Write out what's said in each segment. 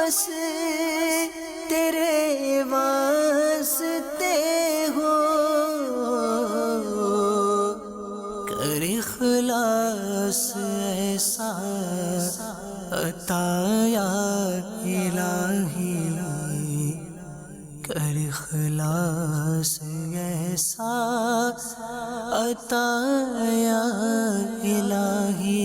بس تیرے واسطے ہو، کر اخلاص ایسا عطا یا الہی، کر اخلاص ایسا عطا یا الہی۔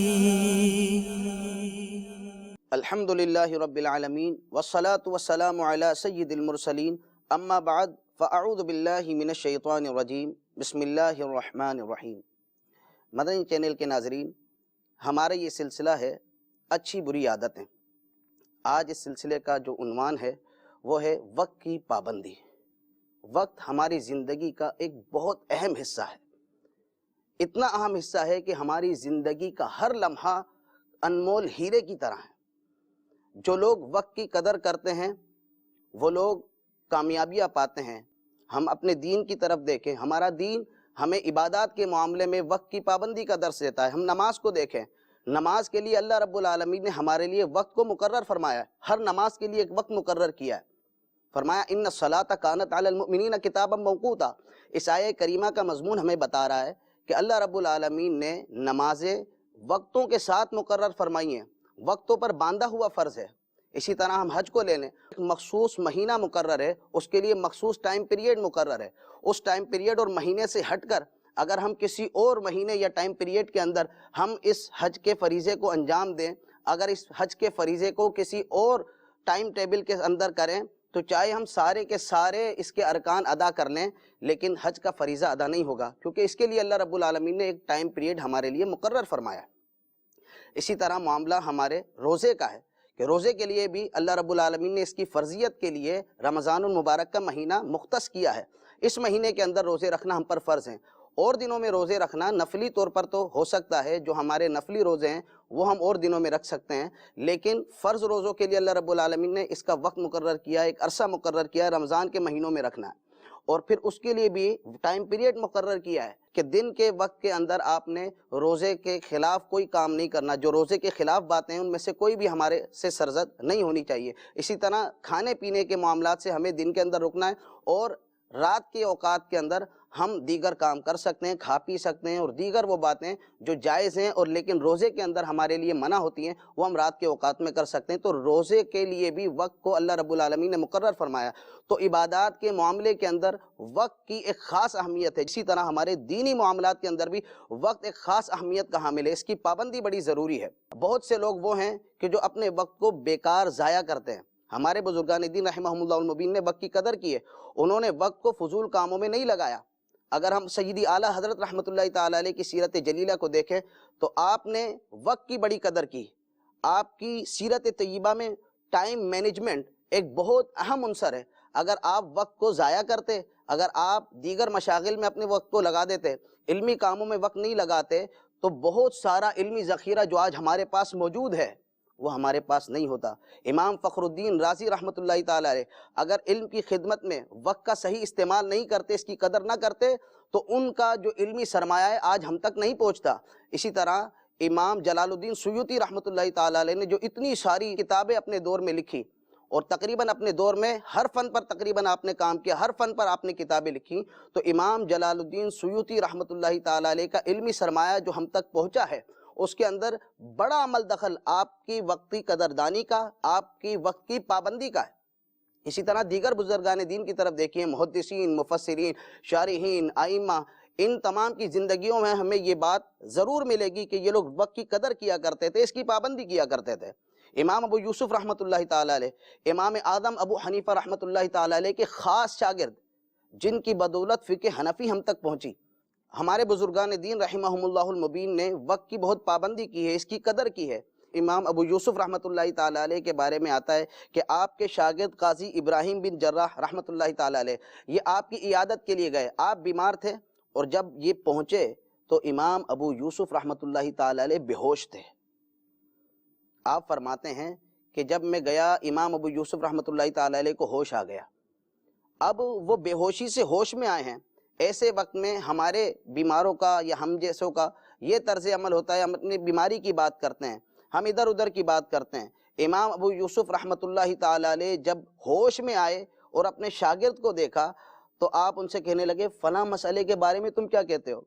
الحمدللہ رب العالمین والصلاة والسلام علی سید المرسلین، اما بعد فاعوذ باللہ من الشیطان الرجیم، بسم اللہ الرحمن الرحیم۔ مدنی چینل کے ناظرین، ہمارا یہ سلسلہ ہے اچھی بری عادتیں۔ آج اس سلسلے کا جو عنوان ہے وہ ہے وقت کی پابندی۔ وقت ہماری زندگی کا ایک بہت اہم حصہ ہے، اتنا اہم حصہ ہے کہ ہماری زندگی کا ہر لمحہ انمول ہیرے کی طرح ہے۔ جو لوگ وقت کی قدر کرتے ہیں وہ لوگ کامیابیاں پاتے ہیں۔ ہم اپنے دین کی طرف دیکھیں، ہمارا دین ہمیں عبادات کے معاملے میں وقت کی پابندی کا درس دیتا ہے۔ ہم نماز کو دیکھیں، نماز کے لیے اللہ رب العالمین نے ہمارے لیے وقت کو مقرر فرمایا ہے، ہر نماز کے لیے ایک وقت مقرر کیا ہے۔ فرمایا ان الصلاۃ کانت علی المؤمنین کتابا موقوتا۔ اس آیہ کریمہ کا مضمون ہمیں بتا رہا ہے کہ اللہ رب العالمین نے نمازیں وقتوں کے ساتھ مقرر فرمائی ہیں، وقتوں پر باندھا ہوا فرض ہے۔ اسی طرح ہم حج کو لے لیں، ایک مخصوص مہینہ مقرر ہے، اس کے لیے مخصوص ٹائم پیریڈ مقرر ہے۔ اس ٹائم پیریڈ اور مہینے سے ہٹ کر اگر ہم کسی اور مہینے یا ٹائم پیریڈ کے اندر ہم اس حج کے فریضے کو انجام دیں، اگر اس حج کے فریضے کو کسی اور ٹائم ٹیبل کے اندر کریں تو چاہے ہم سارے کے سارے اس کے ارکان ادا کر لیں لیکن حج کا فریضہ ادا نہیں ہوگا، کیونکہ اس کے لیے اللہ رب العالمین نے ایک ٹائم پیریڈ ہمارے لیے مقرر فرمایا ہے۔ اسی طرح معاملہ ہمارے روزے کا ہے کہ روزے کے لیے بھی اللہ رب العالمین نے اس کی فرضیت کے لیے رمضان المبارک کا مہینہ مختص کیا ہے۔ اس مہینے کے اندر روزے رکھنا ہم پر فرض ہیں۔ اور دنوں میں روزے رکھنا نفلی طور پر تو ہو سکتا ہے، جو ہمارے نفلی روزے ہیں وہ ہم اور دنوں میں رکھ سکتے ہیں، لیکن فرض روزوں کے لیے اللہ رب العالمین نے اس کا وقت مقرر کیا ہے، ایک عرصہ مقرر کیا ہے، رمضان کے مہینوں میں رکھنا ہے۔ اور پھر اس کے لیے بھی ٹائم پیریڈ مقرر کیا ہے کہ دن کے وقت کے اندر آپ نے روزے کے خلاف کوئی کام نہیں کرنا، جو روزے کے خلاف باتیں ہیں ان میں سے کوئی بھی ہمارے سے سرزد نہیں ہونی چاہیے۔ اسی طرح کھانے پینے کے معاملات سے ہمیں دن کے اندر رکنا ہے، اور رات کے اوقات کے اندر ہم دیگر کام کر سکتے ہیں، کھا پی سکتے ہیں، اور دیگر وہ باتیں جو جائز ہیں اور لیکن روزے کے اندر ہمارے لیے منع ہوتی ہیں وہ ہم رات کے اوقات میں کر سکتے ہیں۔ تو روزے کے لیے بھی وقت کو اللہ رب العالمین نے مقرر فرمایا۔ تو عبادات کے معاملے کے اندر وقت کی ایک خاص اہمیت ہے، اسی طرح ہمارے دینی معاملات کے اندر بھی وقت ایک خاص اہمیت کا حامل ہے، اس کی پابندی بڑی ضروری ہے۔ بہت سے لوگ وہ ہیں کہ جو اپنے وقت کو بیکار ضائع کرتے ہیں۔ ہمارے بزرگان دین رحمہم اللہ المبین نے وقت کی قدر کی ہے، انہوں نے وقت کو فضول کاموں میں نہیں لگایا۔ اگر ہم سیدی اعلیٰ حضرت رحمۃ اللہ تعالیٰ علیہ کی سیرت جلیلہ کو دیکھیں تو آپ نے وقت کی بڑی قدر کی۔ آپ کی سیرت طیبہ میں ٹائم مینجمنٹ ایک بہت اہم عنصر ہے۔ اگر آپ وقت کو ضائع کرتے، اگر آپ دیگر مشاغل میں اپنے وقت کو لگا دیتے، علمی کاموں میں وقت نہیں لگاتے، تو بہت سارا علمی ذخیرہ جو آج ہمارے پاس موجود ہے وہ ہمارے پاس نہیں ہوتا۔ امام فخر الدین رازی رحمۃ اللہ تعالیٰ علیہ اگر علم کی خدمت میں وقت کا صحیح استعمال نہیں کرتے، اس کی قدر نہ کرتے، تو ان کا جو علمی سرمایہ ہے آج ہم تک نہیں پہنچتا۔ اسی طرح امام جلال الدین سیوطی رحمۃ اللہ تعالیٰ علیہ نے جو اتنی ساری کتابیں اپنے دور میں لکھی، اور تقریباً اپنے دور میں ہر فن پر تقریباً آپ نے کام کیا، ہر فن پر آپ نے کتابیں لکھی، تو امام جلال الدین سیوطی رحمۃ اللہ تعالیٰ علیہ کا علمی سرمایہ جو ہم تک پہنچا ہے اس کے اندر بڑا عمل دخل آپ کی وقتی قدردانی کا، آپ کی وقت کی پابندی کا ہے۔ اسی طرح دیگر بزرگان دین کی طرف دیکھیں، محدثین، مفسرین، شارحین، ائمہ، ان تمام کی زندگیوں میں ہمیں یہ بات ضرور ملے گی کہ یہ لوگ وقت کی قدر کیا کرتے تھے، اس کی پابندی کیا کرتے تھے۔ امام ابو یوسف رحمۃ اللہ تعالیٰ علیہ، امام اعظم ابو حنیفہ رحمۃ اللہ تعالیٰ علیہ کے خاص شاگرد، جن کی بدولت فقہ حنفی ہم تک پہنچی۔ ہمارے بزرگان دین رحمہم اللہ المبین نے وقت کی بہت پابندی کی ہے، اس کی قدر کی ہے۔ امام ابو یوسف رحمۃ اللہ تعالیٰ علیہ کے بارے میں آتا ہے کہ آپ کے شاگرد قاضی ابراہیم بن جراح رحمۃ اللہ تعالیٰ علیہ یہ آپ کی عیادت کے لیے گئے، آپ بیمار تھے، اور جب یہ پہنچے تو امام ابو یوسف رحمۃ اللہ تعالیٰ علیہ بے ہوش تھے۔ آپ فرماتے ہیں کہ جب میں گیا امام ابو یوسف رحمۃ اللہ تعالیٰ علیہ کو ہوش آ گیا۔ اب وہ بے ہوشی سے ہوش میں آئے ہیں، ایسے وقت میں ہمارے بیماروں کا یا ہم جیسوں کا یہ طرز عمل ہوتا ہے، ہم اپنی بیماری کی بات کرتے ہیں، ہم ادھر ادھر کی بات کرتے ہیں۔ امام ابو یوسف رحمۃ اللہ تعالی علیہ جب ہوش میں آئے اور اپنے شاگرد کو دیکھا تو آپ ان سے کہنے لگے فلاں مسئلے کے بارے میں تم کیا کہتے ہو؟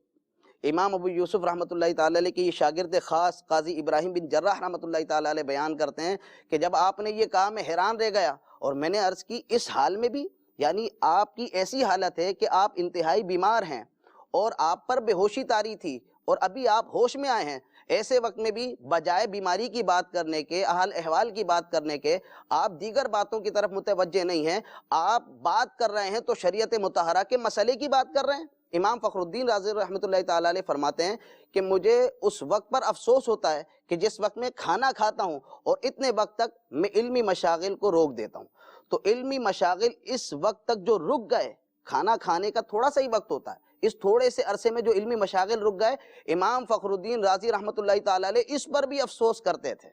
امام ابو یوسف رحمۃ اللہ تعالی علیہ کی یہ شاگرد خاص قاضی ابراہیم بن جراح رحمۃ اللہ تعالی علیہ بیان کرتے ہیں کہ جب آپ نے یہ کہا میں حیران رہ گیا، اور میں نے عرض کی اس حال میں بھی، یعنی آپ کی ایسی حالت ہے کہ آپ انتہائی بیمار ہیں اور آپ پر بے ہوشی طاری تھی اور ابھی آپ ہوش میں آئے ہیں، ایسے وقت میں بھی بجائے بیماری کی بات کرنے کے، حال احوال کی بات کرنے کے، آپ دیگر باتوں کی طرف متوجہ نہیں ہیں، آپ بات کر رہے ہیں تو شریعت مطہرہ کے مسئلے کی بات کر رہے ہیں۔ امام فخر الدین رازی رحمۃ اللہ تعالی علیہ فرماتے ہیں کہ مجھے اس وقت پر افسوس ہوتا ہے کہ جس وقت میں کھانا کھاتا ہوں اور اتنے وقت تک میں علمی مشاغل کو روک دیتا ہوں۔ تو علمی مشاغل اس وقت تک جو رک گئے، کھانا کھانے کا تھوڑا سا ہی وقت ہوتا ہے، اس تھوڑے سے عرصے میں جو علمی مشاغل رک گئے، امام فخر الدین رازی رحمۃ اللہ تعالی علیہ اس پر بھی افسوس کرتے تھے،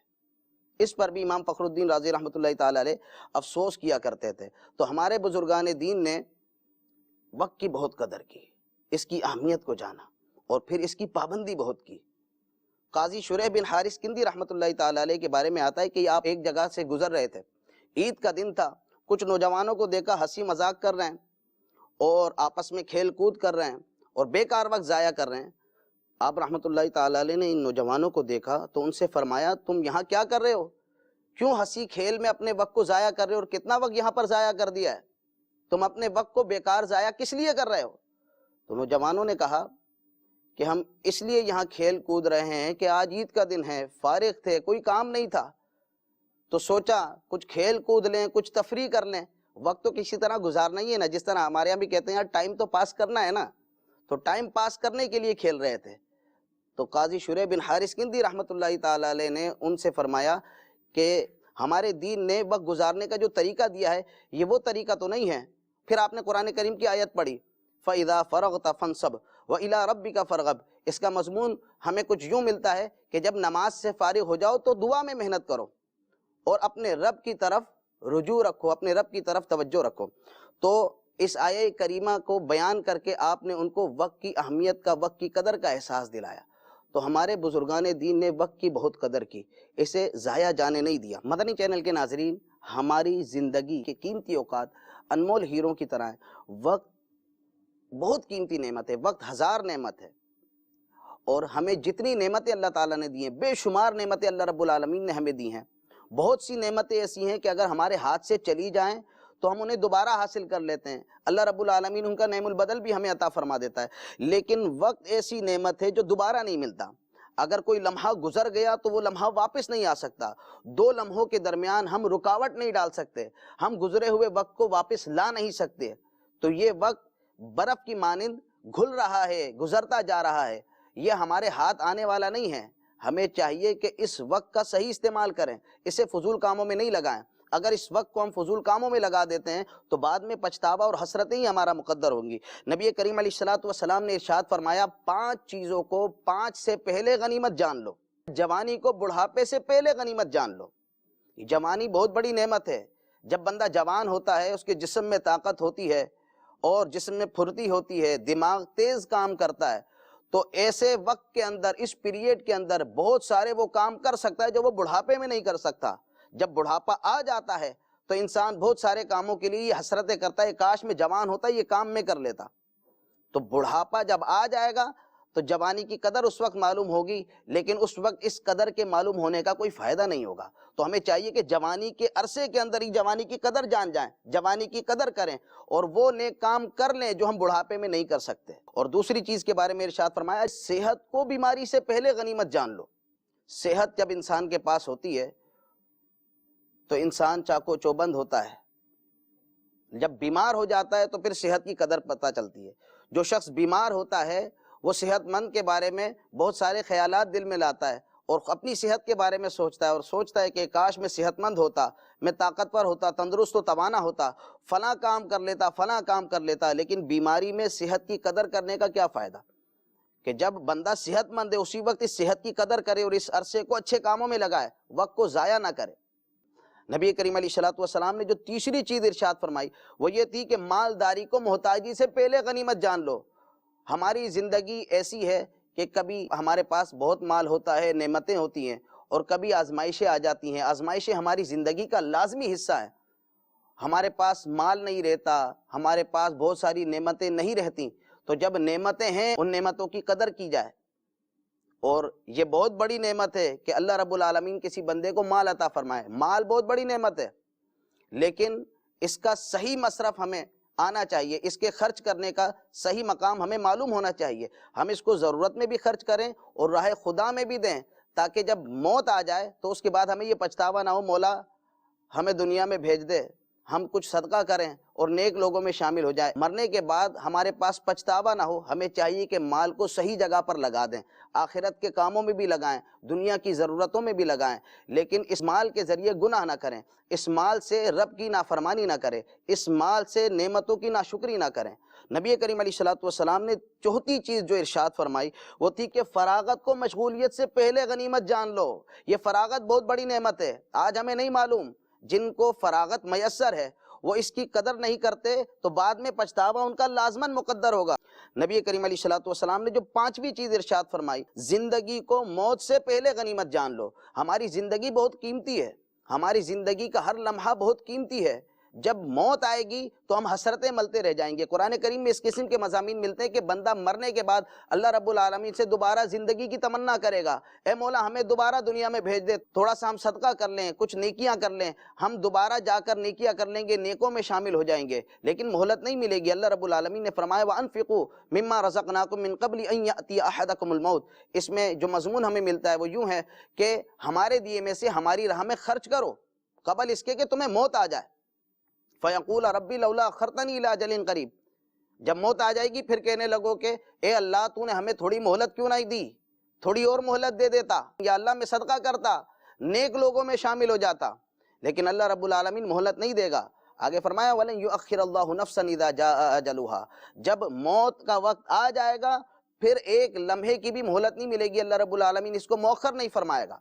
اس پر بھی امام فخر الدین رازی رحمۃ اللہ تعالی علیہ افسوس کیا کرتے تھے۔ تو ہمارے بزرگان دین نے وقت کی بہت قدر کی، اس کی اہمیت کو جانا اور پھر اس کی پابندی بہت کی۔ قاضی شریح بن حارث کندی رحمۃ اللہ تعالی علیہ کے بارے میں آتا ہے کہ آپ ایک جگہ سے گزر رہے تھے، عید کا دن تھا، کچھ نوجوانوں کو دیکھا ہنسی مذاق کر رہے ہیں اور آپس میں کھیل کود کر رہے ہیں اور بیکار وقت ضائع کر رہے ہیں۔ آپ رحمۃ اللہ تعالی علیہ نے ان نوجوانوں کو دیکھا تو ان سے فرمایا تم یہاں کیا کر رہے ہو؟ کیوں ہنسی کھیل میں اپنے وقت کو ضائع کر رہے ہو اور کتنا وقت یہاں پر ضائع کر دیا ہے؟ تم اپنے وقت کو بیکار ضائع کس لیے کر رہے ہو؟ تو نوجوانوں نے کہا کہ ہم اس لیے یہاں کھیل کود رہے ہیں کہ آج عید کا دن ہے، فارغ تھے، کوئی کام نہیں تھا، تو سوچا کچھ کھیل کود لیں، کچھ تفریح کر لیں، وقت تو کسی طرح گزارنا ہی ہے نا، جس طرح ہمارے یہاں بھی کہتے ہیں یار ٹائم تو پاس کرنا ہے نا، تو ٹائم پاس کرنے کے لیے کھیل رہے تھے۔ تو قاضی شریح بن حارث کندی رحمۃ اللہ تعالی علیہ نے ان سے فرمایا کہ ہمارے دین نے وقت گزارنے کا جو طریقہ دیا ہے یہ وہ طریقہ تو نہیں ہے۔ پھر آپ نے قرآن کریم کی آیت پڑھی فَإِذَا فَرَغْتَ فَانْصَبْ وَإِلَىٰ رَبِّكَ فَارْغَب۔ اس کا مضمون ہمیں کچھ یوں ملتا ہے کہ جب نماز سے فارغ ہو جاؤ تو دعا میں محنت کرو اور اپنے رب کی طرف رجوع رکھو، اپنے رب کی طرف توجہ رکھو۔ تو اس آیہ کریمہ کو بیان کر کے آپ نے ان کو وقت کی اہمیت کا، وقت کی قدر کا احساس دلایا۔ تو ہمارے بزرگان دین نے وقت کی بہت قدر کی، اسے ضائع جانے نہیں دیا۔ مدنی چینل کے ناظرین، ہماری زندگی کے قیمتی اوقات انمول ہیروں کی طرح ہیں۔ وقت بہت قیمتی نعمت ہے، وقت ہزار نعمت ہے، اور ہمیں جتنی نعمتیں اللہ تعالیٰ نے دی ہیں، بے شمار نعمتیں اللہ رب العالمین نے ہمیں دی ہیں۔ بہت سی نعمتیں ایسی ہیں کہ اگر ہمارے ہاتھ سے چلی جائیں تو ہم انہیں دوبارہ حاصل کر لیتے ہیں، اللہ رب العالمین ان کا نعم البدل بھی ہمیں عطا فرما دیتا ہے۔ لیکن وقت ایسی نعمت ہے جو دوبارہ نہیں ملتا۔ اگر کوئی لمحہ گزر گیا تو وہ لمحہ واپس نہیں آ سکتا، دو لمحوں کے درمیان ہم رکاوٹ نہیں ڈال سکتے، ہم گزرے ہوئے وقت کو واپس لا نہیں سکتے۔ تو یہ وقت برف کی مانند گھل رہا ہے، گزرتا جا رہا ہے، یہ ہمارے ہاتھ آنے والا نہیں ہے۔ ہمیں چاہیے کہ اس وقت کا صحیح استعمال کریں، اسے فضول کاموں میں نہیں لگائیں۔ اگر اس وقت کو ہم فضول کاموں میں لگا دیتے ہیں تو بعد میں پچھتاوا اور حسرتیں ہی ہمارا مقدر ہوں گی۔ نبی کریم علیہ السلام نے ارشاد فرمایا 5 چیزوں کو 5 سے پہلے غنیمت جان لو، جوانی کو بڑھاپے سے پہلے غنیمت جان لو۔ جوانی بہت بڑی نعمت ہے۔ جب بندہ جوان ہوتا ہے، اس کے جسم میں طاقت ہوتی ہے اور جسم میں پھرتی ہوتی ہے، دماغ تیز کام کرتا ہے، تو ایسے وقت کے اندر، اس پیریڈ کے اندر بہت سارے وہ کام کر سکتا ہے جو وہ بڑھاپے میں نہیں کر سکتا۔ جب بڑھاپا آ جاتا ہے تو انسان بہت سارے کاموں کے لیے یہ حسرتیں کرتا ہے، کاش میں جوان ہوتا یہ کام میں کر لیتا۔ تو بڑھاپا جب آ جائے گا تو جوانی کی قدر اس وقت معلوم ہوگی، لیکن اس وقت اس قدر کے معلوم ہونے کا کوئی فائدہ نہیں ہوگا۔ تو ہمیں چاہیے کہ جوانی کے عرصے کے اندر ہی جوانی کی قدر جان جائیں، جوانی کی قدر کریں اور وہ نیک کام کر لیں جو ہم بڑھاپے میں نہیں کر سکتے۔ اور دوسری چیز کے بارے میں ارشاد فرمایا صحت کو بیماری سے پہلے غنیمت جان لو۔ صحت جب انسان کے پاس ہوتی ہے تو انسان چاقو چوبند ہوتا ہے، جب بیمار ہو جاتا ہے تو پھر صحت کی قدر پتہ چلتی ہے۔ جو شخص بیمار ہوتا ہے وہ صحت مند کے بارے میں بہت سارے خیالات دل میں لاتا ہے اور اپنی صحت کے بارے میں سوچتا ہے اور سوچتا ہے کہ کاش میں صحت مند ہوتا، میں طاقتور ہوتا، تندرست و توانا ہوتا، فلاں کام کر لیتا، فلاں کام کر لیتا۔ لیکن بیماری میں صحت کی قدر کرنے کا کیا فائدہ؟ کہ جب بندہ صحت مند ہے اسی وقت اس صحت کی قدر کرے اور اس عرصے کو اچھے کاموں میں لگائے، وقت کو ضائع نہ کرے۔ نبی کریم علیہ السلام نے جو تیسری چیز ارشاد فرمائی وہ یہ تھی کہ مالداری کو محتاجی سے پہلے غنیمت جان لو۔ ہماری زندگی ایسی ہے کہ کبھی ہمارے پاس بہت مال ہوتا ہے، نعمتیں ہوتی ہیں، اور کبھی آزمائشیں آ جاتی ہیں. آزمائشیں ہماری زندگی کا لازمی حصہ ہیں. ہمارے پاس مال نہیں رہتا، ہمارے پاس بہت ساری نعمتیں نہیں رہتی، تو جب نعمتیں ہیں ان نعمتوں کی قدر کی جائے. اور یہ بہت بڑی نعمت ہے کہ اللہ رب العالمین کسی بندے کو مال عطا فرمائے. مال بہت بڑی نعمت ہے، لیکن اس کا صحیح مصرف ہمیں آنا چاہیے. اس کے خرچ کرنے کا صحیح مقام ہمیں معلوم ہونا چاہیے. ہم اس کو ضرورت میں بھی خرچ کریں اور راہ خدا میں بھی دیں، تاکہ جب موت آ جائے تو اس کے بعد ہمیں یہ پچھتاوا نہ ہو مولا ہمیں دنیا میں بھیج دے، ہم کچھ صدقہ کریں اور نیک لوگوں میں شامل ہو جائیں. مرنے کے بعد ہمارے پاس پچھتاوا نہ ہو. ہمیں چاہیے کہ مال کو صحیح جگہ پر لگا دیں، آخرت کے کاموں میں بھی لگائیں، دنیا کی ضرورتوں میں بھی لگائیں، لیکن اس مال کے ذریعے گناہ نہ کریں، اس مال سے رب کی نافرمانی نہ کریں، اس مال سے نعمتوں کی ناشکری نہ کریں. نبی کریم علیہ السلام نے چوتھی چیز جو ارشاد فرمائی وہ تھی کہ فراغت کو مشغولیت سے پہلے غنیمت جان لو. یہ فراغت بہت بڑی نعمت ہے. آج ہمیں نہیں معلوم، جن کو فراغت میسر ہے وہ اس کی قدر نہیں کرتے تو بعد میں پچھتاوا ان کا لازماً مقدر ہوگا. نبی کریم علیہ السلام نے جو پانچویں چیز ارشاد فرمائی، زندگی کو موت سے پہلے غنیمت جان لو. ہماری زندگی بہت قیمتی ہے، ہماری زندگی کا ہر لمحہ بہت قیمتی ہے. جب موت آئے گی تو ہم حسرتیں ملتے رہ جائیں گے. قرآن کریم میں اس قسم کے مضامین ملتے ہیں کہ بندہ مرنے کے بعد اللہ رب العالمین سے دوبارہ زندگی کی تمنا کرے گا، اے مولا ہمیں دوبارہ دنیا میں بھیج دے، تھوڑا سا ہم صدقہ کر لیں، کچھ نیکیاں کر لیں، ہم دوبارہ جا کر نیکیاں کر لیں گے، نیکوں میں شامل ہو جائیں گے. لیکن مہلت نہیں ملے گی. اللہ رب العالمین نے فرمایا وَأَنفِقُوا مِمَّا رَزَقْنَاكُم مِّن قَبْلِ أَن يَأْتِيَ أَحَدَكُمُ الْمَوْتُ. اس میں جو مضمون ہمیں ملتا ہے وہ یوں ہے کہ ہمارے دیے میں سے ہماری راہ میں خرچ کرو قبل اس کے کہ تمہیں موت آ جائے. فَيَقُولَ رَبِّ لَوْلَا أَخَّرْتَنِي إِلَىٰ أَجَلٍ قَرِيبٍ. جب موت آ جائے گی پھر کہنے لگو کہ اے اللہ تو نے ہمیں تھوڑی مہلت کیوں نہیں دی، تھوڑی اور مہلت دے دیتا، یا اللہ میں صدقہ کرتا، نیک لوگوں میں شامل ہو جاتا. لیکن اللہ رب العالمین مہلت نہیں دے گا. آگے فرمایا وَلَن يُؤَخِّرَ اللَّهُ نَفْسًا إِذَا جَاءَ أَجَلُهَا. جب موت کا وقت آ جائے گا پھر ایک لمحے کی بھی مہلت نہیں ملے گی. اللہ رب العالمین اس کو مؤخر نہیں فرمائے گا.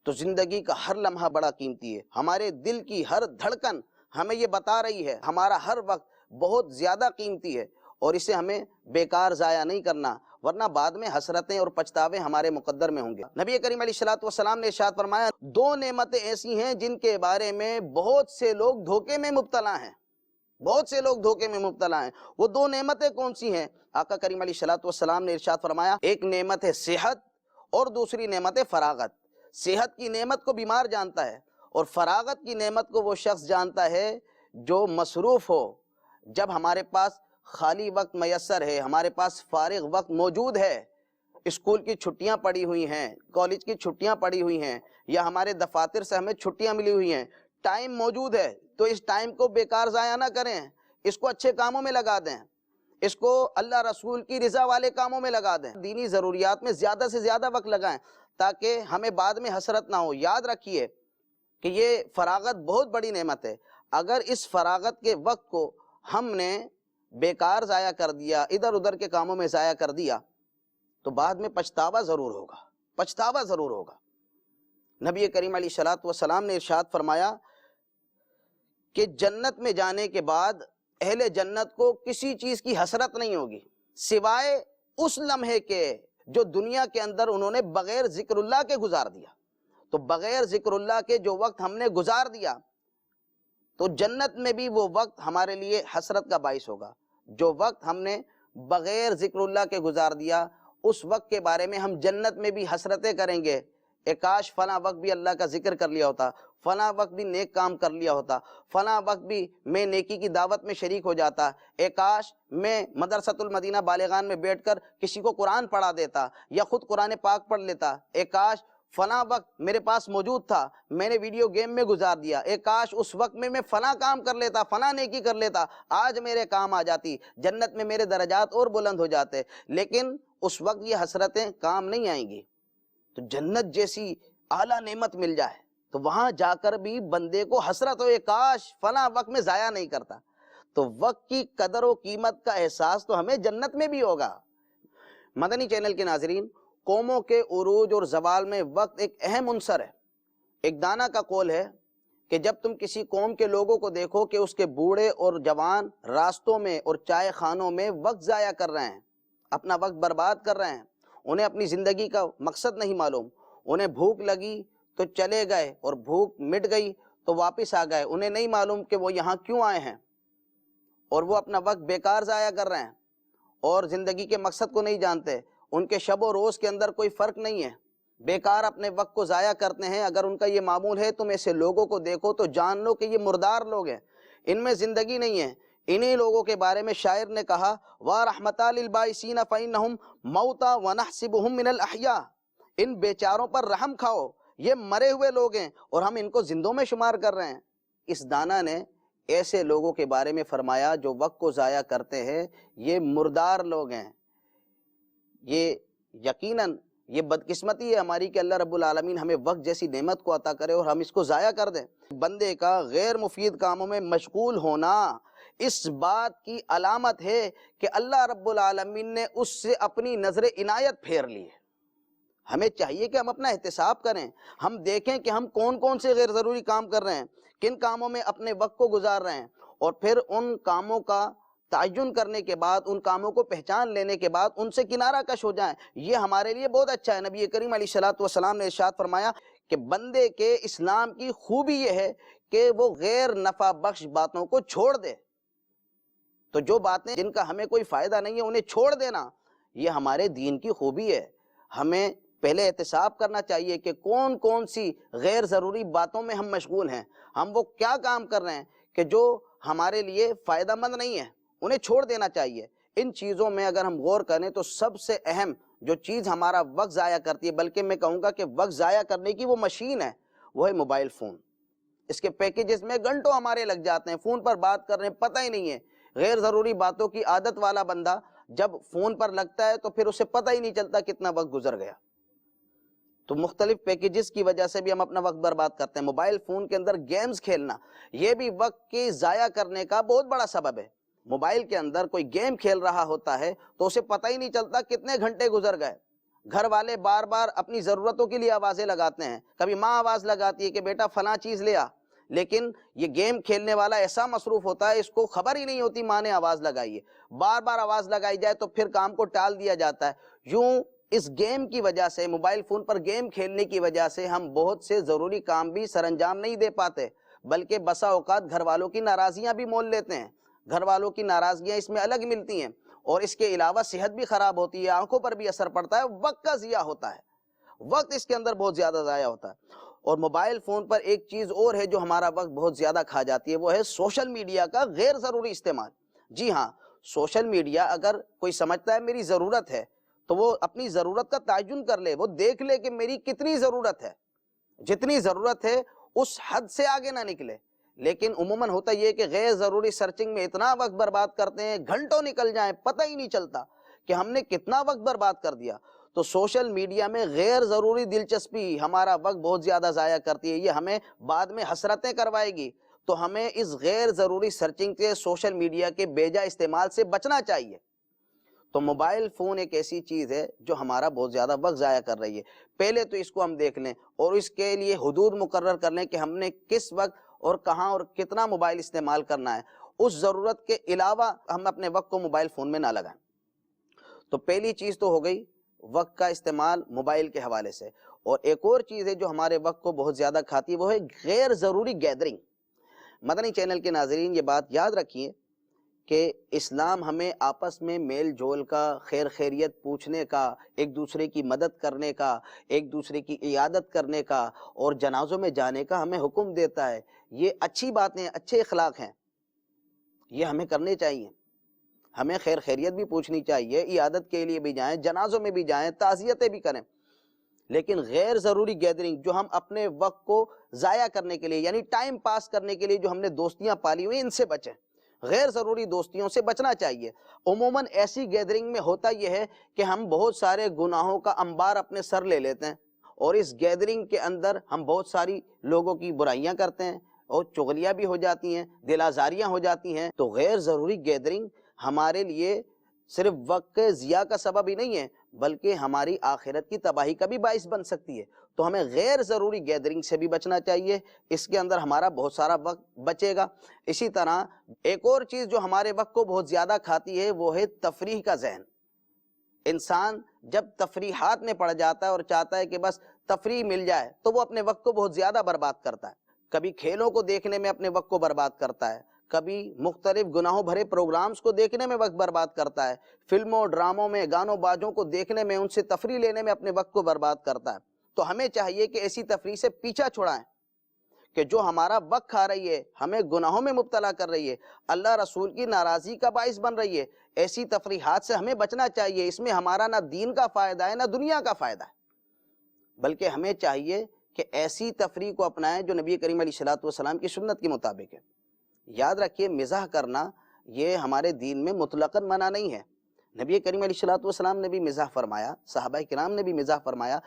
تو زندگی کا ہر لمحہ بڑا قیمتی ہے. ہمارے دل کی ہر دھڑکن ہمیں یہ بتا رہی ہے ہمارا ہر وقت بہت زیادہ قیمتی ہے اور اسے ہمیں بیکار ضائع نہیں کرنا، ورنہ بعد میں حسرتیں اور پچھتاوے ہمارے مقدر میں ہوں گے. نبی کریم علیہ السلام نے ارشاد فرمایا دو نعمتیں ایسی ہیں جن کے بارے میں بہت سے لوگ دھوکے میں مبتلا ہیں. بہت سے لوگ دھوکے میں مبتلا ہیں. وہ دو نعمتیں کون سی ہیں؟ آقا کریم علیہ السلام نے ارشاد فرمایا ایک نعمت ہے صحت اور دوسری نعمت ہے فراغت. صحت کی نعمت کو بیمار جانتا ہے اور فراغت کی نعمت کو وہ شخص جانتا ہے جو مصروف ہو. جب ہمارے پاس خالی وقت میسر ہے، ہمارے پاس فارغ وقت موجود ہے، اسکول کی چھٹیاں پڑی ہوئی ہیں، کالج کی چھٹیاں پڑی ہوئی ہیں، یا ہمارے دفاتر سے ہمیں چھٹیاں ملی ہوئی ہیں، ٹائم موجود ہے، تو اس ٹائم کو بیکار ضائع نہ کریں، اس کو اچھے کاموں میں لگا دیں، اس کو اللہ رسول کی رضا والے کاموں میں لگا دیں، دینی ضروریات میں زیادہ سے زیادہ وقت لگائیں تاکہ ہمیں بعد میں حسرت نہ ہو. یاد رکھیے کہ یہ فراغت بہت بڑی نعمت ہے. اگر اس فراغت کے وقت کو ہم نے بیکار ضائع کر دیا، ادھر ادھر کے کاموں میں ضائع کر دیا، تو بعد میں پچھتاوا ضرور ہوگا، پچھتاوا ضرور ہوگا. نبی کریم علیہ السلام نے ارشاد فرمایا کہ جنت میں جانے کے بعد اہل جنت کو کسی چیز کی حسرت نہیں ہوگی سوائے اس لمحے کے جو دنیا کے اندر انہوں نے بغیر ذکر اللہ کے گزار دیا. تو بغیر ذکر اللہ کے جو وقت ہم نے گزار دیا تو جنت میں بھی وہ وقت ہمارے لیے حسرت کا باعث ہوگا. جو وقت ہم نے بغیر ذکر اللہ کے گزار دیا اس وقت کے بارے میں ہم جنت میں بھی حسرتیں کریں گے. کاش فلاں وقت بھی اللہ کا ذکر کر لیا ہوتا، فلاں وقت بھی نیک کام کر لیا ہوتا، فلاں وقت بھی میں نیکی کی دعوت میں شریک ہو جاتا، کاش میں مدرسۃ المدینہ بالغان میں بیٹھ کر کسی کو قرآن پڑھا دیتا یا خود قرآن پاک پڑھ لیتا، کاش فلاں وقت میرے پاس موجود تھا میں نے ویڈیو گیم میں گزار دیا، کاش اس وقت میں فلاں کام کر لیتا، فلاں نیکی کر لیتا، آج میرے کام آ جاتی، جنت میں میرے درجات اور بلند ہو جاتے. لیکن اس وقت یہ حسرتیں کام نہیں آئیں گی. تو جنت جیسی اعلیٰ نعمت مل جائے تو وہاں جا کر بھی بندے کو حسرت ہو کاش فلاں وقت میں ضائع نہیں کرتا. تو وقت کی قدر و قیمت کا احساس تو ہمیں جنت میں بھی ہوگا. مدنی چینل کے ناظرین، قوموں کے عروج اور زوال میں وقت ایک اہم عنصر ہے. ایک دانا کا قول ہے کہ جب تم کسی قوم کے لوگوں کو دیکھو کہ اس کے بوڑھے اور جوان راستوں میں اور چائے خانوں میں وقت ضائع کر رہے ہیں، اپنا وقت برباد کر رہے ہیں، انہیں اپنی زندگی کا مقصد نہیں معلوم، انہیں بھوک لگی تو چلے گئے اور بھوک مٹ گئی تو واپس آ گئے، انہیں نہیں معلوم کہ وہ یہاں کیوں آئے ہیں، اور وہ اپنا وقت بیکار ضائع کر رہے ہیں اور زندگی کے مقصد کو نہیں جانتے۔ ان کے شب و روز کے اندر کوئی فرق نہیں ہے، بیکار اپنے وقت کو ضائع کرتے ہیں۔ اگر ان کا یہ معمول ہے، تم ایسے لوگوں کو دیکھو تو جان لو کہ یہ مردار لوگ ہیں، ان میں زندگی نہیں ہے۔ انہی لوگوں کے بارے میں شاعر نے کہا وَرَحْمَتَا لِلْبَائِسِينَ فَإِنَّهُمْ مَوْتَى وَنَحْسِبُهُمْ مِنَ الْأَحْيَاءِ، ان بیچاروں پر رحم کھاؤ، یہ مرے ہوئے لوگ ہیں اور ہم ان کو زندوں میں شمار کر رہے ہیں۔ اس دانا نے ایسے لوگوں کے بارے میں فرمایا جو وقت کو ضائع کرتے ہیں، یہ مردار لوگ ہیں۔ یہ یقیناً یہ بدقسمتی ہے ہماری کہ اللہ رب العالمین ہمیں وقت جیسی نعمت کو عطا کرے اور ہم اس کو ضائع کر دیں۔ بندے کا غیر مفید کاموں میں مشغول ہونا اس بات کی علامت ہے کہ اللہ رب العالمین نے اس سے اپنی نظر عنایت پھیر لی ہے۔ ہمیں چاہیے کہ ہم اپنا احتساب کریں، ہم دیکھیں کہ ہم کون کون سے غیر ضروری کام کر رہے ہیں، کن کاموں میں اپنے وقت کو گزار رہے ہیں، اور پھر ان کاموں کا تعین کرنے کے بعد، ان کاموں کو پہچان لینے کے بعد ان سے کنارہ کش ہو جائیں۔ یہ ہمارے لیے بہت اچھا ہے۔ نبی کریم علیہ الصلوۃ نے ارشاد فرمایا کہ بندے کے اسلام کی خوبی یہ ہے کہ وہ غیر نفع بخش باتوں کو چھوڑ دے۔ تو جو باتیں جن کا ہمیں کوئی فائدہ نہیں ہے انہیں چھوڑ دینا، یہ ہمارے دین کی خوبی ہے۔ ہمیں پہلے احتساب کرنا چاہیے کہ کون کون سی غیر ضروری باتوں میں ہم مشغول ہیں، ہم وہ کیا کام کر رہے ہیں کہ جو ہمارے لیے فائدہ مند نہیں ہے، انہیں چھوڑ دینا چاہیے۔ ان چیزوں میں اگر ہم غور کریں تو سب سے اہم جو چیز ہمارا وقت ضائع کرتی ہے، بلکہ میں کہوں گا کہ وقت ضائع کرنے کی وہ مشین ہے، وہ ہے موبائل فون۔ اس کے پیکیجز میں گھنٹوں ہمارے لگ جاتے ہیں، فون پر بات کر رہے ہیں، پتہ ہی نہیں ہے۔ غیر ضروری باتوں کی عادت والا بندہ جب فون پر لگتا ہے تو پھر اسے پتہ ہی نہیں چلتا کتنا وقت گزر گیا۔ تو مختلف پیکیجز کی وجہ سے بھی ہم اپنا وقت برباد کرتے ہیں۔ موبائل فون کے اندر گیمز کھیلنا، یہ بھی وقت کی ضائع کرنے کا بہت بڑا سبب ہے۔ موبائل کے اندر کوئی گیم کھیل رہا ہوتا ہے تو اسے پتہ ہی نہیں چلتا کتنے گھنٹے گزر گئے۔ گھر والے بار بار اپنی ضرورتوں کے لیے آوازیں لگاتے ہیں، کبھی ماں آواز لگاتی ہے کہ بیٹا فلاں چیز لے آ، لیکن یہ گیم کھیلنے والا ایسا مصروف ہوتا ہے اس کو خبر ہی نہیں ہوتی ماں نے آواز لگائی ہے۔ بار بار آواز لگائی جائے تو پھر کام کو ٹال دیا جاتا ہے۔ یوں اس گیم کی وجہ سے، موبائل فون پر گیم کھیلنے کی وجہ سے ہم بہت سے ضروری کام بھی سر انجام نہیں دے پاتے، بلکہ بسا اوقات گھر والوں کی ناراضیاں بھی مول لیتے ہیں۔ گھر والوں کی ناراضگیاں اس میں الگ ملتی ہیں، اور اس کے علاوہ صحت بھی خراب ہوتی ہے، آنکھوں پر بھی اثر پڑتا ہے، وقت کا ضیاع ہوتا ہے، وقت اس کے اندر بہت زیادہ ضائع ہوتا ہے۔ اور موبائل فون پر ایک چیز اور ہے جو ہمارا وقت بہت زیادہ کھا جاتی ہے، وہ ہے سوشل میڈیا کا غیر ضروری استعمال۔ جی ہاں، سوشل میڈیا اگر کوئی سمجھتا ہے میری ضرورت ہے تو وہ اپنی ضرورت کا تعین کر لے، وہ دیکھ لے کہ میری کتنی ضرورت ہے، جتنی ضرورت ہے اس حد سے آگے نہ نکلے۔ لیکن عموماً ہوتا یہ کہ غیر ضروری سرچنگ میں اتنا وقت برباد کرتے ہیں، گھنٹوں نکل جائیں پتہ ہی نہیں چلتا کہ ہم نے کتنا وقت برباد کر دیا۔ تو سوشل میڈیا میں غیر ضروری دلچسپی ہمارا وقت بہت زیادہ ضائع کرتی ہے، یہ ہمیں بعد میں حسرتیں کروائے گی۔ تو ہمیں اس غیر ضروری سرچنگ کے، سوشل میڈیا کے بیجا استعمال سے بچنا چاہیے۔ تو موبائل فون ایک ایسی چیز ہے جو ہمارا بہت زیادہ وقت ضائع کر رہی ہے۔ پہلے تو اس کو ہم دیکھ لیں اور اس کے لیے حدود مقرر کر لیں کہ ہم نے کس وقت اور کہاں اور کتنا موبائل استعمال کرنا ہے۔ اس ضرورت کے علاوہ ہم اپنے وقت کو موبائل فون میں نہ لگائیں۔ تو پہلی چیز تو ہو گئی وقت کا استعمال موبائل کے حوالے سے۔ اور ایک اور چیز ہے جو ہمارے وقت کو بہت زیادہ کھاتی ہے، وہ ہے غیر ضروری گیدرنگ۔ مدنی چینل کے ناظرین یہ بات یاد رکھیے کہ اسلام ہمیں آپس میں میل جول کا، خیر خیریت پوچھنے کا، ایک دوسرے کی مدد کرنے کا، ایک دوسرے کی عیادت کرنے کا اور جنازوں میں جانے کا ہمیں حکم دیتا ہے۔ یہ اچھی باتیں، اچھے اخلاق ہیں، یہ ہمیں کرنے چاہیے۔ ہمیں خیر خیریت بھی پوچھنی چاہیے، عیادت کے لیے بھی جائیں، جنازوں میں بھی جائیں، تعزیتیں بھی کریں۔ لیکن غیر ضروری گیدرنگ جو ہم اپنے وقت کو ضائع کرنے کے لیے، یعنی ٹائم پاس کرنے کے لیے جو ہم نے دوستیاں پالی ہوئی، ان سے بچیں۔ غیر ضروری دوستیوں سے بچنا چاہیے۔ عموماً ایسی گیدرنگ میں ہوتا یہ ہے کہ ہم بہت سارے گناہوں کا انبار اپنے سر لے لیتے ہیں، اور اس گیدرنگ کے اندر ہم بہت ساری لوگوں کی برائیاں کرتے ہیں اور چغلیاں بھی ہو جاتی ہیں، دل آزاریاں ہو جاتی ہیں۔ تو غیر ضروری گیدرنگ ہمارے لیے صرف وقت کے ضیاع کا سبب ہی نہیں ہے، بلکہ ہماری آخرت کی تباہی کا بھی باعث بن سکتی ہے۔ تو ہمیں غیر ضروری گیدرنگ سے بھی بچنا چاہیے، اس کے اندر ہمارا بہت سارا وقت بچے گا۔ اسی طرح ایک اور چیز جو ہمارے وقت کو بہت زیادہ کھاتی ہے وہ ہے تفریح کا ذہن۔ انسان جب تفریحات میں پڑ جاتا ہے اور چاہتا ہے کہ بس تفریح مل جائے تو وہ اپنے وقت کو بہت زیادہ برباد کرتا ہے. کبھی کھیلوں کو دیکھنے میں اپنے وقت کو برباد کرتا ہے, کبھی مختلف گناہوں بھرے پروگرامز کو دیکھنے میں وقت برباد کرتا ہے, فلموں ڈراموں میں گانوں باجوں کو دیکھنے میں, ان سے تفریح لینے میں اپنے وقت کو برباد کرتا ہے. تو ہمیں چاہیے کہ ایسی تفریح سے پیچھا چھڑائیں کہ جو ہمارا وقت کھا رہی ہے, ہمیں گناہوں میں مبتلا کر رہی ہے, اللہ رسول کی ناراضی کا باعث بن رہی ہے. ایسی تفریحات سے ہمیں بچنا چاہیے. اس میں ہمارا نہ دین کا فائدہ ہے نہ دنیا کا فائدہ ہے, بلکہ ہمیں چاہیے کہ ایسی تفریح کو اپنائیں جو نبی کریم علیہ الصلوۃ والسلام کی سنت کے مطابق ہے. یاد رکھیے, مزاح کرنا یہ ہمارے دین میں مطلقاً منع نہیں ہے. نبی کریم علیہ الصلوۃ والسلام نے بھی مزاح فرمایا, صحابہ کرام نے بھی مزاح فرمایا,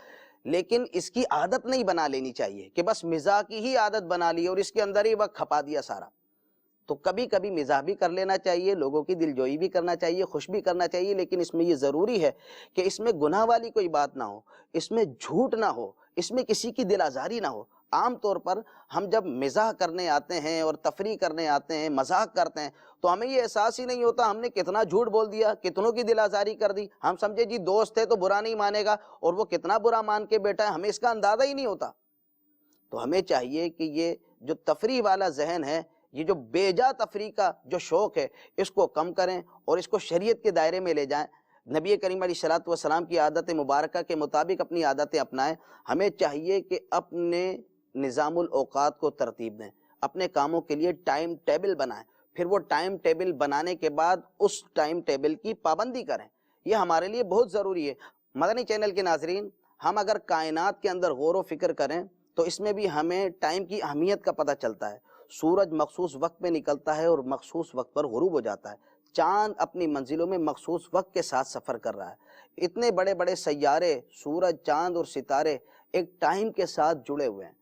لیکن اس کی عادت نہیں بنا لینی چاہیے کہ بس مزاح کی ہی عادت بنا لی اور اس کے اندر ہی وقت کھپا دیا سارا. تو کبھی کبھی مزاح بھی کر لینا چاہیے, لوگوں کی دل جوئی بھی کرنا چاہیے, خوش بھی کرنا چاہیے, لیکن اس میں یہ ضروری ہے کہ اس میں گناہ والی کوئی بات نہ ہو, اس میں جھوٹ نہ ہو, اس میں کسی کی دل آزاری نہ ہو. عام طور پر ہم جب مزاح کرنے آتے ہیں اور تفریح کرنے آتے ہیں, مذاق کرتے ہیں, تو ہمیں یہ احساس ہی نہیں ہوتا ہم نے کتنا جھوٹ بول دیا, کتنوں کی دل آزاری کر دی. ہم سمجھے جی دوست ہے تو برا نہیں مانے گا, اور وہ کتنا برا مان کے بیٹھا ہے, ہمیں اس کا اندازہ ہی نہیں ہوتا. تو ہمیں چاہیے کہ یہ جو تفریح والا ذہن ہے, یہ جو بے جا تفریح کا جو شوق ہے, اس کو کم کریں اور اس کو شریعت کے دائرے میں لے جائیں. نبی کریم علیہ الصلوۃ والسلام کی عادت مبارکہ کے مطابق اپنی عادتیں اپنائیں. ہمیں چاہیے کہ اپنے نظام الاوقات کو ترتیب دیں, اپنے کاموں کے لیے ٹائم ٹیبل بنائیں, پھر وہ ٹائم ٹیبل بنانے کے بعد اس ٹائم ٹیبل کی پابندی کریں. یہ ہمارے لیے بہت ضروری ہے. مدنی چینل کے ناظرین, ہم اگر کائنات کے اندر غور و فکر کریں تو اس میں بھی ہمیں ٹائم کی اہمیت کا پتہ چلتا ہے. سورج مخصوص وقت پہ نکلتا ہے اور مخصوص وقت پر غروب ہو جاتا ہے. چاند اپنی منزلوں میں مخصوص وقت کے ساتھ سفر کر رہا ہے. اتنے بڑے بڑے سیارے, سورج, چاند اور ستارے ایک ٹائم کے ساتھ جڑے ہوئے ہیں.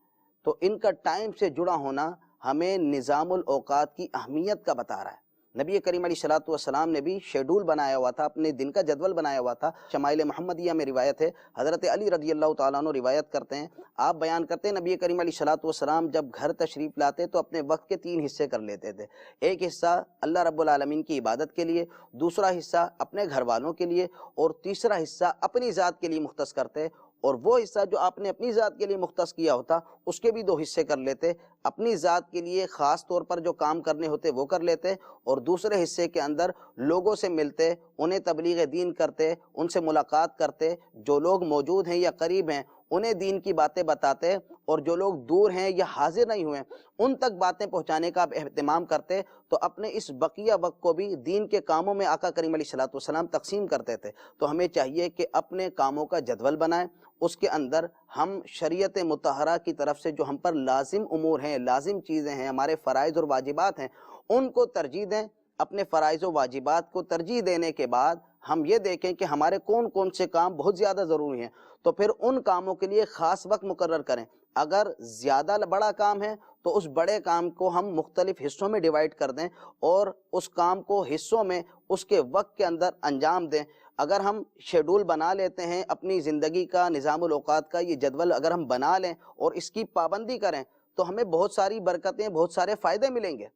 تو ان کا ٹائم سے جڑا ہونا ہمیں نظام الاوقات کی اہمیت کا بتا رہا ہے. نبی کریم علیہ الصلوۃ والسلام نے بھی شیڈول بنایا ہوا تھا, اپنے دن کا جدول بنایا ہوا تھا. شمائل محمدیہ میں روایت ہے, حضرت علی رضی اللہ تعالیٰ عنہ روایت کرتے ہیں, آپ بیان کرتے ہیں نبی کریم علیہ الصلوۃ والسلام جب گھر تشریف لاتے تو اپنے وقت کے 3 حصے کر لیتے تھے. ایک حصہ اللہ رب العالمین کی عبادت کے لیے, دوسرا حصہ اپنے گھر والوں کے لیے, اور تیسرا حصہ اپنی ذات کے لیے مختص کرتے. اور وہ حصہ جو آپ نے اپنی ذات کے لیے مختص کیا ہوتا اس کے بھی 2 حصے کر لیتے. اپنی ذات کے لیے خاص طور پر جو کام کرنے ہوتے وہ کر لیتے, اور دوسرے حصے کے اندر لوگوں سے ملتے, انہیں تبلیغ دین کرتے, ان سے ملاقات کرتے, جو لوگ موجود ہیں یا قریب ہیں انہیں دین کی باتیں بتاتے, اور جو لوگ دور ہیں یا حاضر نہیں ہوئے ان تک باتیں پہنچانے کا اہتمام کرتے. تو اپنے اس بقیہ وقت کو بھی دین کے کاموں میں آقا کریم علیہ الصلوۃ والسلام تقسیم کرتے تھے. تو ہمیں چاہیے کہ اپنے کاموں کا جدول بنائیں, اس کے اندر ہم شریعت مطہرہ کی طرف سے جو ہم پر لازم امور ہیں, لازم چیزیں ہیں, ہمارے فرائض اور واجبات ہیں, ان کو ترجیح دیں. اپنے فرائض و واجبات کو ترجیح دینے کے بعد ہم یہ دیکھیں کہ ہمارے کون کون سے کام بہت زیادہ ضروری ہیں, تو پھر ان کاموں کے لیے خاص وقت مقرر کریں. اگر زیادہ بڑا کام ہے تو اس بڑے کام کو ہم مختلف حصوں میں ڈیوائیڈ کر دیں اور اس کام کو حصوں میں اس کے وقت کے اندر انجام دیں. اگر ہم شیڈول بنا لیتے ہیں اپنی زندگی کا, نظام الاوقات کا یہ جدول اگر ہم بنا لیں اور اس کی پابندی کریں تو ہمیں بہت ساری برکتیں, بہت سارے فائدے ملیں گے.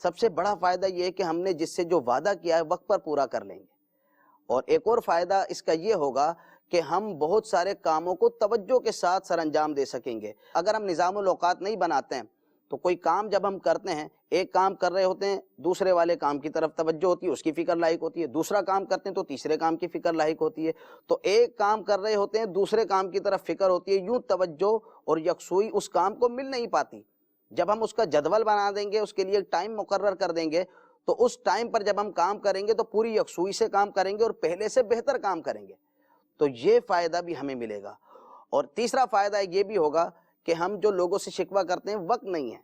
سب سے بڑا فائدہ یہ ہے کہ ہم نے جس سے جو وعدہ کیا ہے وقت پر پورا کر لیں گے. اور ایک اور فائدہ اس کا یہ ہوگا کہ ہم بہت سارے کاموں کو توجہ کے ساتھ سر انجام دے سکیں گے. اگر ہم نظام الاوقات نہیں بناتے ہیں تو کوئی کام جب ہم کرتے ہیں, ایک کام کر رہے ہوتے ہیں, دوسرے والے کام کی طرف توجہ ہوتی ہے, اس کی فکر لاحق ہوتی ہے, دوسرا کام کرتے ہیں تو تیسرے کام کی فکر لاحق ہوتی ہے. تو ایک کام کر رہے ہوتے ہیں, دوسرے کام کی طرف فکر ہوتی ہے, یوں توجہ اور یکسوئی اس کام کو مل نہیں پاتی. جب ہم اس کا جدول بنا دیں گے, اس کے لیے ٹائم مقرر کر دیں گے, تو اس ٹائم پر جب ہم کام کریں گے تو پوری یکسوئی سے کام کریں گے اور پہلے سے بہتر کام کریں گے. تو یہ فائدہ بھی ہمیں ملے گا. اور تیسرا فائدہ یہ بھی ہوگا کہ ہم جو لوگوں سے شکوہ کرتے ہیں وقت نہیں ہے,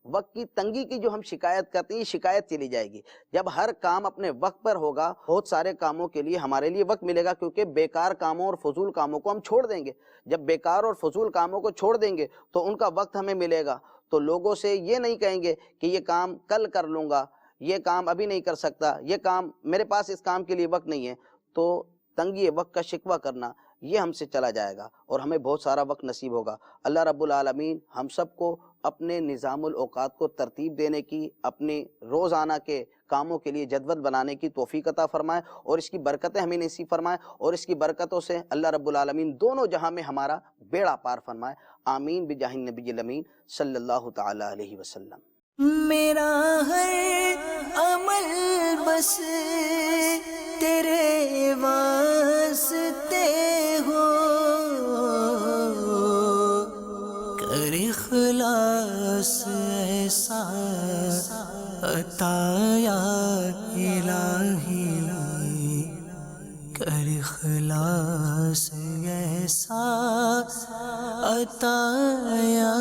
وقت کی تنگی کی جو ہم شکایت کرتے ہیں یہ شکایت چلی جائے گی. جب ہر کام اپنے وقت پر ہوگا, بہت سارے کاموں کے لیے ہمارے لیے وقت ملے گا, کیونکہ بیکار کاموں اور فضول کاموں کو ہم چھوڑ دیں گے. جب بیکار اور فضول کاموں کو چھوڑ دیں گے تو ان کا وقت ہمیں ملے گا. تو لوگوں سے یہ نہیں کہیں گے کہ یہ کام کل کر لوں گا, یہ کام ابھی نہیں کر سکتا, یہ کام میرے پاس اس کام کے لیے وقت نہیں ہے. تو تنگی وقت کا شکوہ کرنا یہ ہم سے چلا جائے گا اور ہمیں بہت سارا وقت نصیب ہوگا. اللہ رب العالمین ہم سب کو اپنے نظام الاوقات کو ترتیب دینے کی، اپنے روزانہ کے کاموں کے لیے جدول بنانے کی توفیق عطا فرمائے، اور اس کی برکتیں ہمیں نصیب فرمائے، اور اس کی برکتوں سے اللہ رب العالمین دونوں جہاں میں ہمارا بیڑا پار فرمائے۔ آمین بجاہ النبی الامین صلی اللہ تعالی علیہ وسلم۔ میرا ہر عمل بس تیرے واسطے ہو، کر اخلاص ایسا عطا یا الہی، کر اخلاص ایسا عطا یا